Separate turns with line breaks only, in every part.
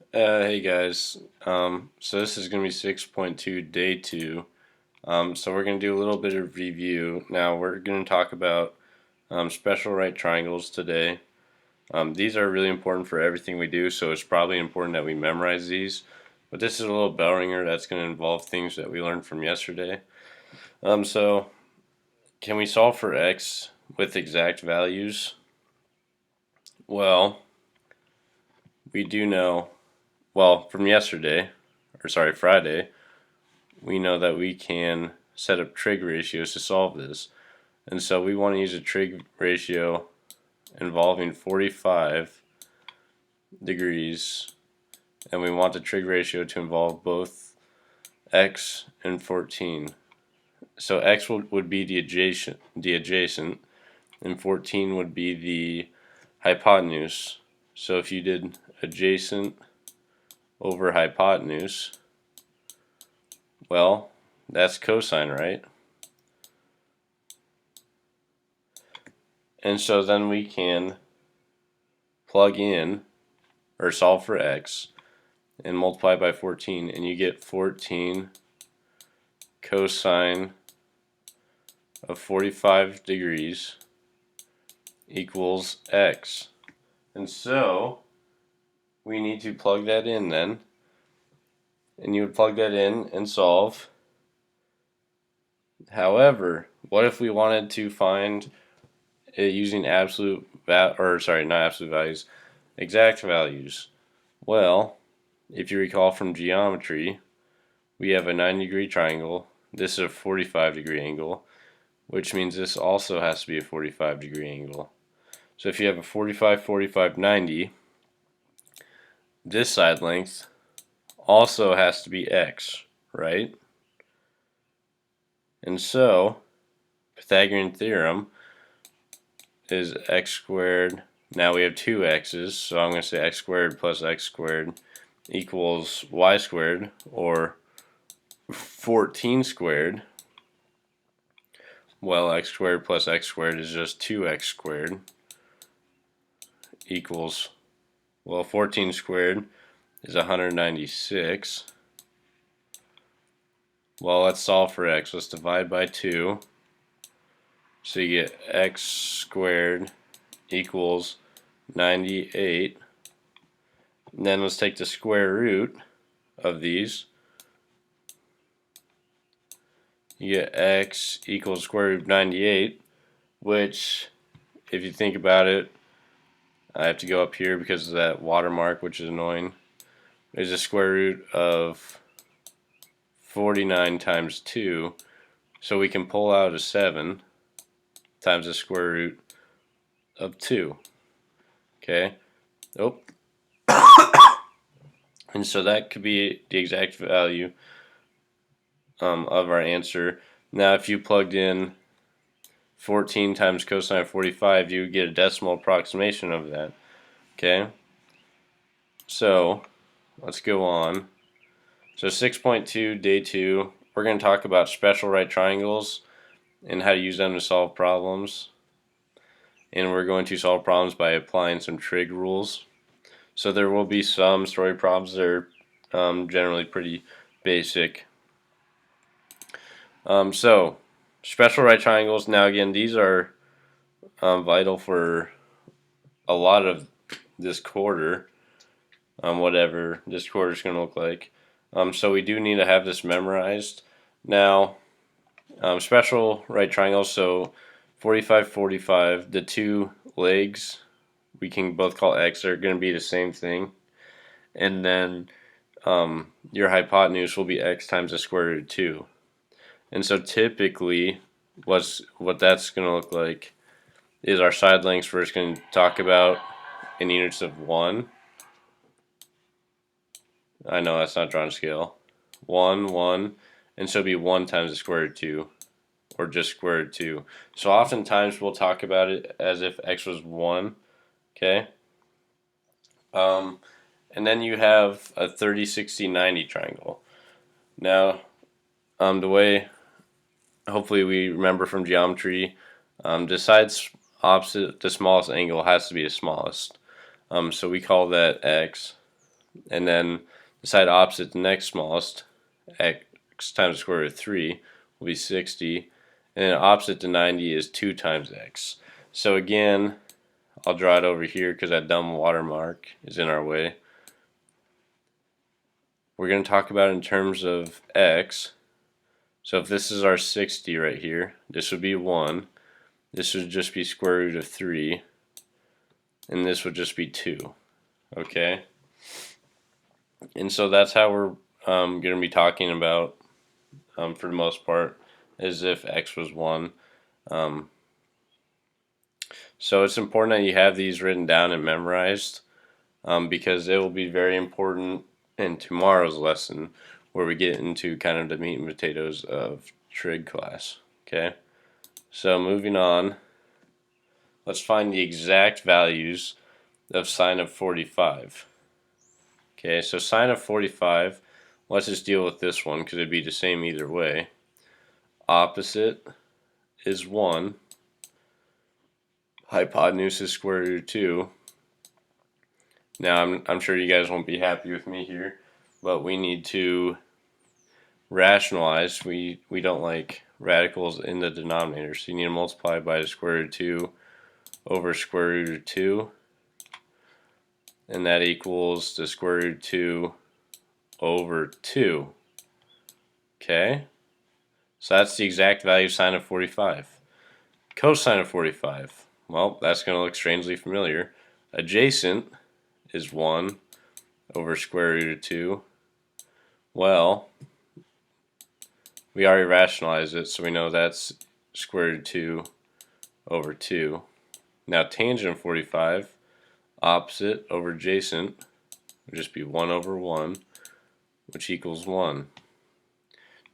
Hey guys, so this is going to be 6.2 day 2. So we're going to do a little bit of review. Now we're going to talk about special right triangles today. These are really important for everything we do, so it's probably important that we memorize these. But this is a little bell ringer that's going to involve things that we learned from yesterday. So can we solve for x with exact values? Well, we do know, from yesterday, Friday, we know that we can set up trig ratios to solve this. And so we want to use a trig ratio involving 45 degrees, and we want the trig ratio to involve both x and 14. So x would be the adjacent, and 14 would be the hypotenuse. So if you did adjacent over hypotenuse, well, that's cosine, right? And so then we can plug in or solve for x and multiply by 14, and you get 14 cosine of 45 degrees equals x. And so we need to plug that in then, and you would plug that in and solve. However, what if we wanted to find it using not absolute values, exact values? Well, if you recall from geometry, we have a 90-degree triangle. This is a 45-degree angle, which means this also has to be a 45-degree angle. So if you have a 45, 45, 90, this side length also has to be x, right? And so Pythagorean theorem is x squared. Now we have two x's, so I'm going to say x squared plus x squared equals y squared, or 14 squared. Well, x squared plus x squared is just 2x squared equals, 14 squared is 196. Well, let's solve for x. Let's divide by 2. So you get x squared equals 98. And then let's take the square root of these. You get x equals square root of 98, which, if you think about it, I have to go up here because of that watermark, which is annoying, is the square root of 49 times 2. So we can pull out a 7 times the square root of 2. Okay? Oh. And so that could be the exact value of our answer. Now, if you plugged in 14 times cosine of 45, you would get a decimal approximation of that. Okay? So, let's go on. So 6.2, day 2, we're going to talk about special right triangles and how to use them to solve problems. And we're going to solve problems by applying some trig rules. So there will be some story problems that are generally pretty basic. So special right triangles. Now again, these are vital for a lot of this quarter, whatever this quarter is going to look like. So we do need to have this memorized. Now, special right triangles, so 45, 45, the two legs we can both call x are going to be the same thing. And then your hypotenuse will be x times the square root of 2. And so typically what that's going to look like is our side lengths we're just going to talk about in units of 1. I know that's not drawn to scale. 1, 1, and so it'll be 1 times the square root of 2, or just square root of 2. So oftentimes we'll talk about it as if x was 1, okay? And then you have a 30, 60, 90 triangle. Now, the way hopefully we remember from geometry, the sides opposite the smallest angle has to be the smallest. So we call that x. and then the side opposite the next smallest, x times the square root of 3, will be 60, and then opposite to 90 is 2 times x. So again, I'll draw it over here because that dumb watermark is in our way. We're going to talk about it in terms of x. So if this is our 60 right here, this would be 1. This would just be square root of 3. And this would just be 2. Okay? And so that's how we're going to be talking about, for the most part, as if x was 1. So it's important that you have these written down and memorized, because it will be very important in tomorrow's lesson where we get into kind of the meat and potatoes of trig class. Okay, so moving on, let's find the exact values of sine of 45. Okay, so sine of 45, let's just deal with this one because it'd be the same either way. Opposite is 1. Hypotenuse is square root of 2. Now, I'm sure you guys won't be happy with me here, but we need to rationalize. We don't like radicals in the denominator, so you need to multiply by the square root of 2 over square root of 2, and that equals the square root of 2 over 2. Okay? So that's the exact value of sine of 45. Cosine of 45. Well, that's going to look strangely familiar. Adjacent is 1 over square root of 2. Well, we already rationalized it, so we know that's square root of 2 over 2. Now tangent of 45, opposite over adjacent, would just be 1 over 1, which equals 1.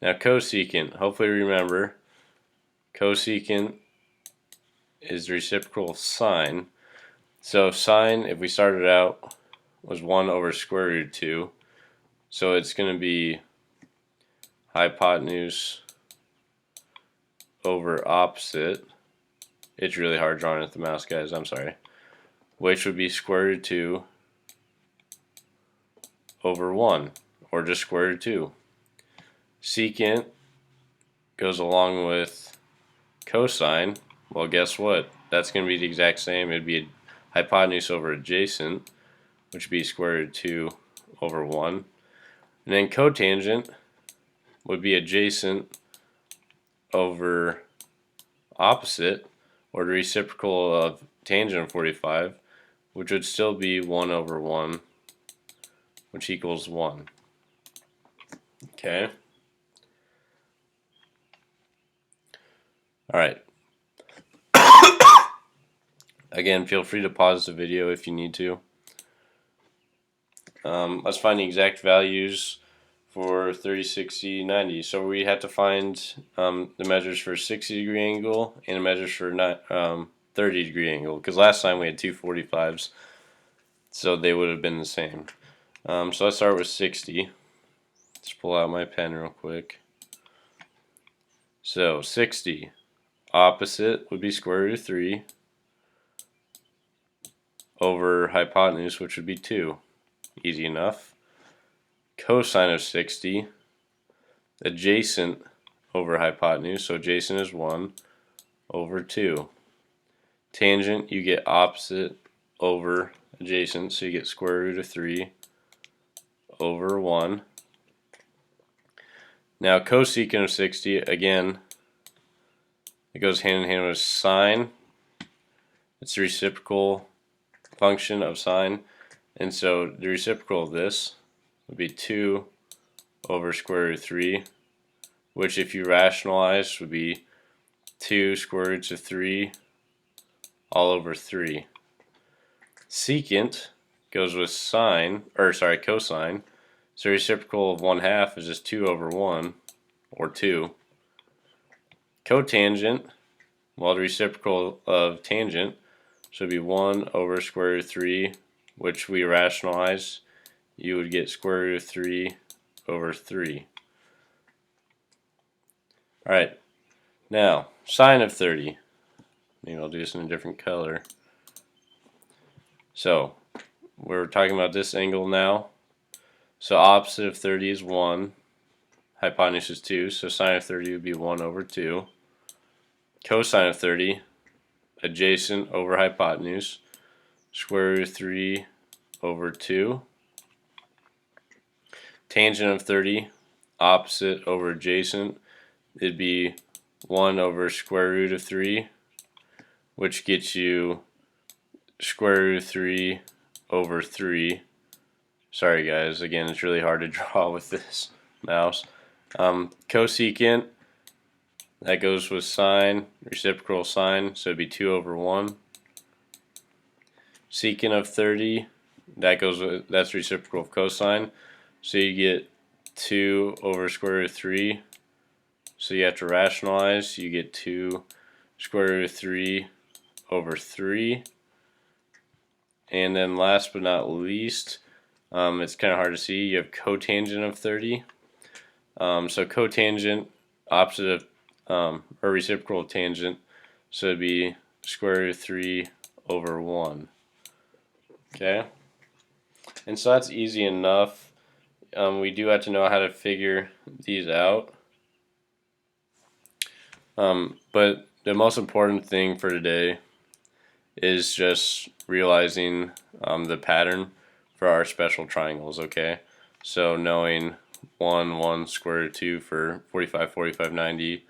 Now cosecant, hopefully remember, cosecant is the reciprocal of sine. So sine, if we started out, was 1 over square root of 2. So it's going to be hypotenuse over opposite. It's really hard drawing with the mouse, guys, I'm sorry. Which would be square root of 2 over 1, or just square root of 2. Secant goes along with cosine. Well, guess what? That's going to be the exact same. It'd be hypotenuse over adjacent, which would be square root of 2 over 1. And then cotangent would be adjacent over opposite, or the reciprocal of tangent of 45, which would still be 1 over 1, which equals 1. Okay? Alright. Again, feel free to pause the video if you need to. Let's find the exact values for 30, 60, 90. So we had to find the measures for 60-degree angle and the measures for 30-degree angle, because last time we had two 45s, so they would have been the same. So let's start with 60. Let's pull out my pen real quick. So 60, opposite would be square root of 3 over hypotenuse, which would be 2. Easy enough. Cosine of 60, adjacent over hypotenuse, so adjacent is 1 over 2. Tangent, you get opposite over adjacent, so you get square root of 3 over 1. Now cosecant of 60, again, it goes hand in hand with sine. It's the reciprocal function of sine, and so the reciprocal of this would be 2 over square root of 3, which if you rationalize would be 2 square roots of 3 all over 3. Secant goes with cosine, so reciprocal of 1/2 is just 2 over 1, or 2. Cotangent, well, the reciprocal of tangent should be 1 over square root of 3, which we rationalize, you would get square root of 3 over 3. Alright, now, sine of 30. Maybe I'll do this in a different color. So, we're talking about this angle now. So opposite of 30 is 1. Hypotenuse is 2. So sine of 30 would be 1 over 2. Cosine of 30, adjacent over hypotenuse, square root of 3 over 2. Tangent of 30, opposite over adjacent, it'd be 1 over square root of 3, which gets you square root of 3 over 3. Sorry guys, again it's really hard to draw with this mouse. Cosecant, that goes with sine, reciprocal sine, so it'd be 2 over 1. Secant of 30, that's reciprocal of cosine, so you get 2 over square root of 3. So you have to rationalize, you get 2 square root of 3 over 3. And then last but not least, it's kind of hard to see, you have cotangent of 30. So cotangent, opposite of, or reciprocal of tangent, so it'd be square root of 3 over 1. Okay? And so that's easy enough. We do have to know how to figure these out. But the most important thing for today is just realizing the pattern for our special triangles, okay? So knowing 1, 1, square root of 2 for 45, 45, 90,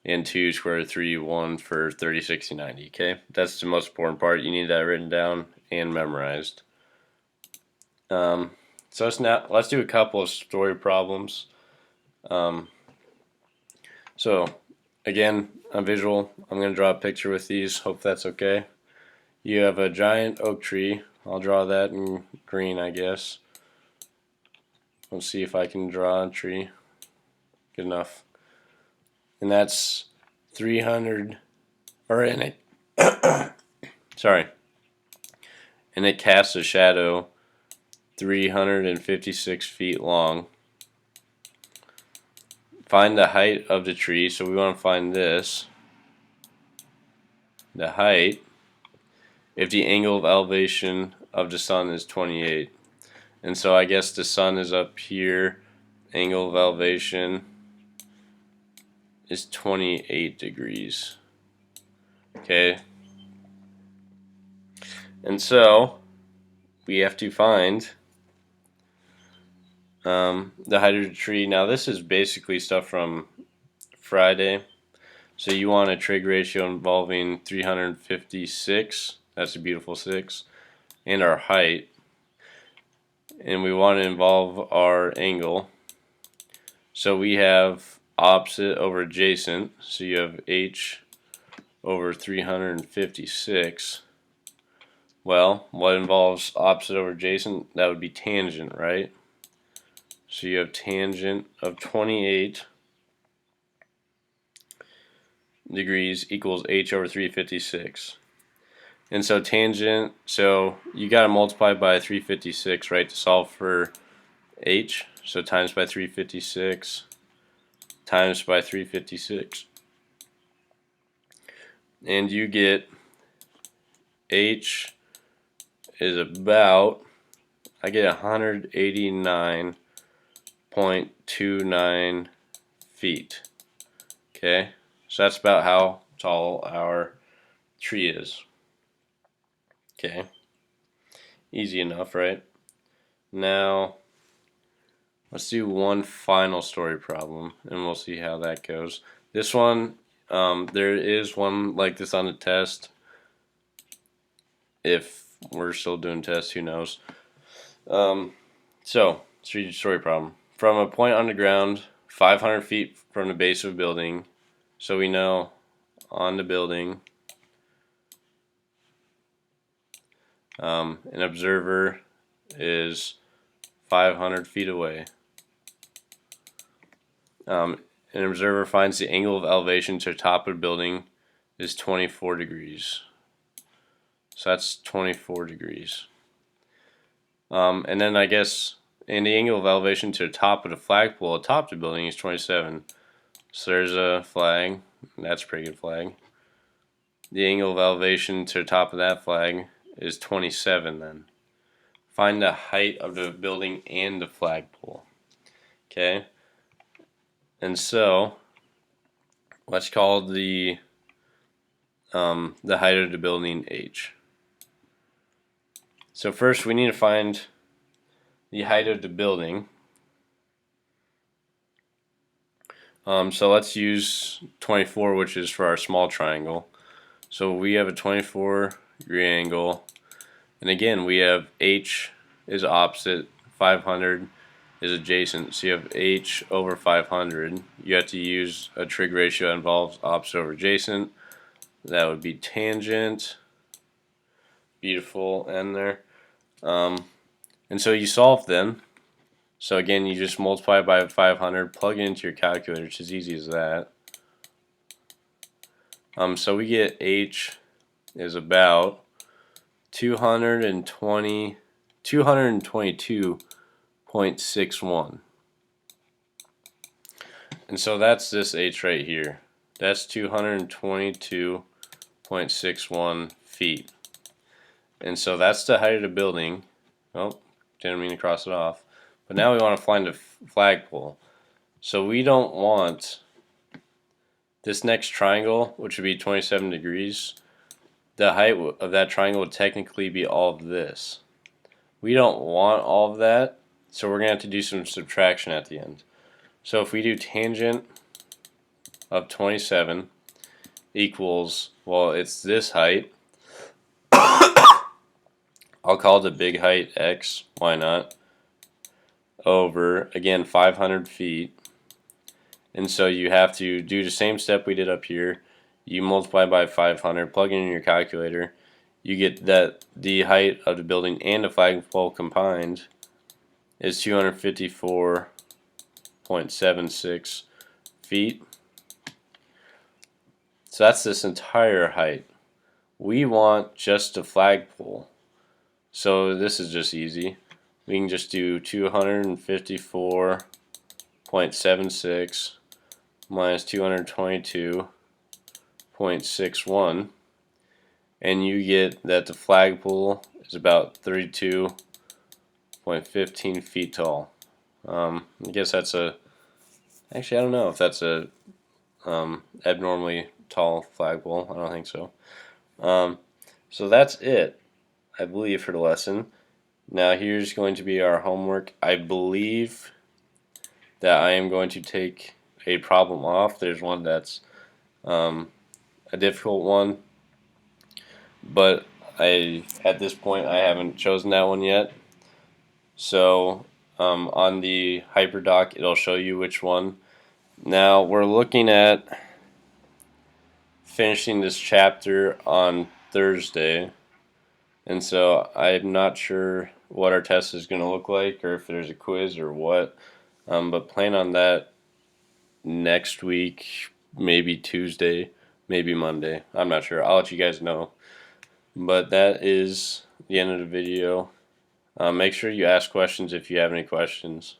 and 2, square root of 3, 1 for 30, 60, 90, okay? That's the most important part. You need that written down and memorized. So let's do a couple of story problems. So again, on visual, I'm going to draw a picture with these. Hope that's okay. You have a giant oak tree. I'll draw that in green, I guess. Let's see if I can draw a tree. Good enough. And that's 300, or in it, sorry. And it casts a shadow 356 feet long. Find the height of the tree. So we want to find this. The height if the angle of elevation of the sun is 28. And so I guess the sun is up here. Angle of elevation is 28 degrees. Okay. And so we have to find the height of the tree. Now this is basically stuff from Friday. So you want a trig ratio involving 356. That's a beautiful 6. And our height. And we want to involve our angle. So we have opposite over adjacent. So you have h over 356. Well, what involves opposite over adjacent? That would be tangent, right? So you have tangent of 28 degrees equals h over 356. And so tangent, so you got to multiply by 356, right, to solve for h. So times by 356 times by 356. And you get h is about, I get 189.29 feet. Okay, so that's about how tall our tree is. Okay, easy enough, right? Now, let's do one final story problem, and we'll see how that goes. This one, there is one like this on the test. If we're still doing tests, who knows? So, let's read the story problem. From a point on the ground, 500 feet from the base of a building, so we know on the building, an observer is 500 feet away. An observer finds the angle of elevation to the top of the building is 24 degrees. So that's 24 degrees. And then I guess, and the angle of elevation to the top of the flagpole atop the building is 27. So there's a flag. That's a pretty good flag. The angle of elevation to the top of that flag is 27 then. find the height of the building and the flagpole. Okay, and so let's call the height of the building h. So first we need to find the height of the building. So let's use 24, which is for our small triangle. So we have a 24-degree angle, and again we have h is opposite, 500 is adjacent. So you have h over 500. You have to use a trig ratio that involves opposite over adjacent. That would be tangent. Beautiful end there. And so you solve them. So again, you just multiply by 500, plug it into your calculator. It's as easy as that. So we get h is about 222.61. And so that's this h right here. That's 222.61 feet. And so that's the height of the building. Oh, didn't mean to cross it off. But now we want to find the flagpole. So we don't want this next triangle, which would be 27 degrees. The height of that triangle would technically be all of this. We don't want all of that, so we're going to have to do some subtraction at the end. So if we do tangent of 27 equals, well, it's this height. I'll call the big height x, why not? Over, again, 500 feet. And so you have to do the same step we did up here. You multiply by 500, plug it in your calculator. You get that the height of the building and the flagpole combined is 254.76 feet. So that's this entire height. We want just the flagpole. So this is just easy. We can just do 254.76 minus 222.61, and you get that the flagpole is about 32.15 feet tall. I guess that's actually I don't know if that's a abnormally tall flagpole. I don't think so. So that's it, I believe, for the lesson. Now here's going to be our homework. I believe that I am going to take a problem off. There's one that's a difficult one, but at this point I haven't chosen that one yet. So on the HyperDoc it'll show you which one. Now we're looking at finishing this chapter on Thursday, and so I'm not sure what our test is going to look like or if there's a quiz or what, but plan on that next week, maybe Tuesday, maybe Monday. I'm not sure. I'll let you guys know. But that is the end of the video. Make sure you ask questions if you have any questions.